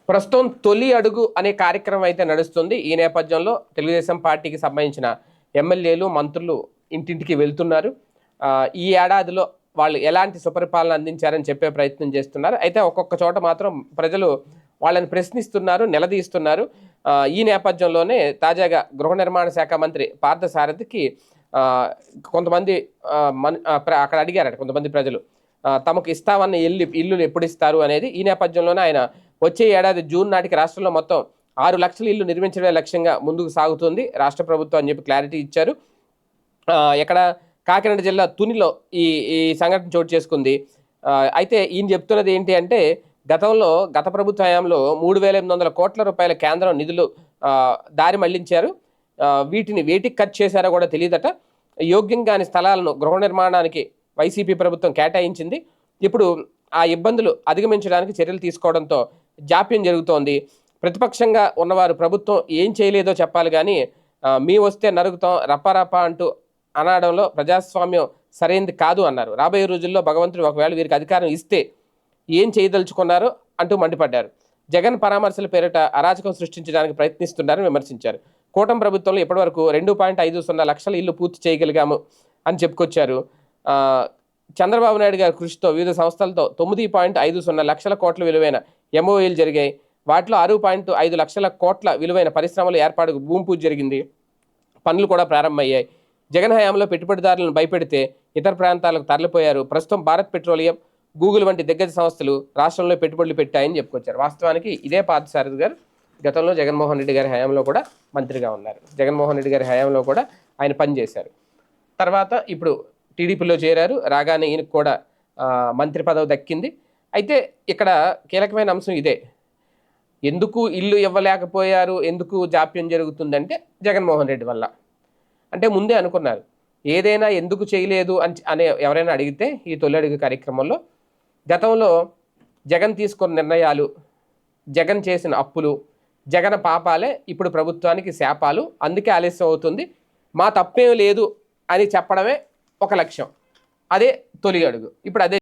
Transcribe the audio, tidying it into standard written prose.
ప్రస్తుతం తొలి అడుగు అనే కార్యక్రమం అయితే నడుస్తుంది. ఈ నేపథ్యంలో తెలుగుదేశం పార్టీకి సంబంధించిన ఎమ్మెల్యేలు, మంత్రులు ఇంటింటికి వెళ్తున్నారు. ఈ ఏడాదిలో వాళ్ళు ఎలాంటి సుపరిపాలన అందించారని చెప్పే ప్రయత్నం చేస్తున్నారు. అయితే ఒక్కొక్క చోట మాత్రం ప్రజలు వాళ్ళని ప్రశ్నిస్తున్నారు, నిలదీస్తున్నారు. ఈ నేపథ్యంలోనే తాజాగా గృహ నిర్మాణ శాఖ మంత్రి పార్థసారథికి కొంతమంది అక్కడ అడిగారట కొంతమంది ప్రజలు తమకు ఇస్తామన్న ఇల్లులు ఎప్పుడు ఇస్తారు అనేది. ఈ నేపథ్యంలోనే ఆయన వచ్చే ఏడాది జూన్ నాటికి రాష్ట్రంలో మొత్తం 6 లక్షల ఇల్లు నిర్మించడమే లక్ష్యంగా ముందుకు సాగుతుంది రాష్ట్ర ప్రభుత్వం అని చెప్పి క్లారిటీ ఇచ్చారు. ఇక్కడ కాకినాడ జిల్లా తునిలో ఈ ఈ సంఘటన చోటు చేసుకుంది. అయితే ఈయన చెప్తున్నది ఏంటి అంటే గత ప్రభుత్వ హయాంలో 3,800 కోట్ల రూపాయల కేంద్రం నిధులు దారి మళ్లించారు. వేటికి ఖర్చు చేశారో కూడా తెలియదట. యోగ్యం కాని స్థలాలను గృహ నిర్మాణానికి వైసీపీ ప్రభుత్వం కేటాయించింది. ఇప్పుడు ఆ ఇబ్బందులు అధిగమించడానికి చర్యలు తీసుకోవడంతో జాప్యం జరుగుతోంది. ప్రతిపక్షంగా ఉన్నవారు ప్రభుత్వం ఏం చేయలేదో చెప్పాలి కానీ మీ వస్తే నరుగుతాం రప్పారప్ప అంటూ అనడంలో ప్రజాస్వామ్యం సరైనది కాదు అన్నారు. రాబోయే రోజుల్లో భగవంతుడు ఒకవేళ వీరికి అధికారం ఇస్తే ఏం చేయదలుచుకున్నారో అంటూ మండిపడ్డారు. జగన్ పరామర్శల పేరిట అరాచకం సృష్టించడానికి ప్రయత్నిస్తున్నారని విమర్శించారు. కూటమి ప్రభుత్వంలో ఇప్పటివరకు 2.50 లక్షల ఇల్లు పూర్తి చేయగలిగాము అని చెప్పుకొచ్చారు. చంద్రబాబు నాయుడు గారి కృషితో వివిధ సంస్థలతో 9.50 లక్షల కోట్ల విలువైన ఎంఓఏలు జరిగాయి. వాటిలో 6.5 లక్షల కోట్ల విలువైన పరిశ్రమల ఏర్పాటుకు భూమి పూజ జరిగింది. పనులు కూడా ప్రారంభమయ్యాయి. జగన్ హయాంలో పెట్టుబడిదారులను భయపెడితే ఇతర ప్రాంతాలకు తరలిపోయారు. ప్రస్తుతం భారత్ పెట్రోలియం, గూగుల్ వంటి దిగ్గజ సంస్థలు రాష్ట్రంలో పెట్టుబడులు పెట్టాయని చెప్పుకొచ్చారు. వాస్తవానికి ఇదే పార్థసారథి గారు గతంలో జగన్మోహన్ రెడ్డి గారి హయాంలో కూడా మంత్రిగా ఉన్నారు. జగన్మోహన్ రెడ్డి గారి హయాంలో కూడా ఆయన పనిచేశారు. తర్వాత ఇప్పుడు టీడీపీలో చేరారు. రాగానే ఈయనకు కూడా మంత్రి పదవి దక్కింది. అయితే ఇక్కడ కీలకమైన అంశం ఇదే. ఎందుకు ఇల్లు ఇవ్వలేకపోయారు, ఎందుకు జాప్యం జరుగుతుందంటే జగన్మోహన్ రెడ్డి వల్ల. అంటే ముందే అనుకున్నారు. ఏదైనా ఎందుకు చేయలేదు అనే ఎవరైనా అడిగితే ఈ తొలి అడుగు కార్యక్రమంలో గతంలో జగన్ తీసుకున్న నిర్ణయాలు, జగన్ చేసిన అప్పులు, జగన్ పాపాలే ఇప్పుడు ప్రభుత్వానికి శాపాలు, అందుకే ఆలస్యం అవుతుంది, మా తప్పేం లేదు అని చెప్పడమే ఒక లక్ష్యం. అదే తొలి అడుగు. ఇప్పుడు అదే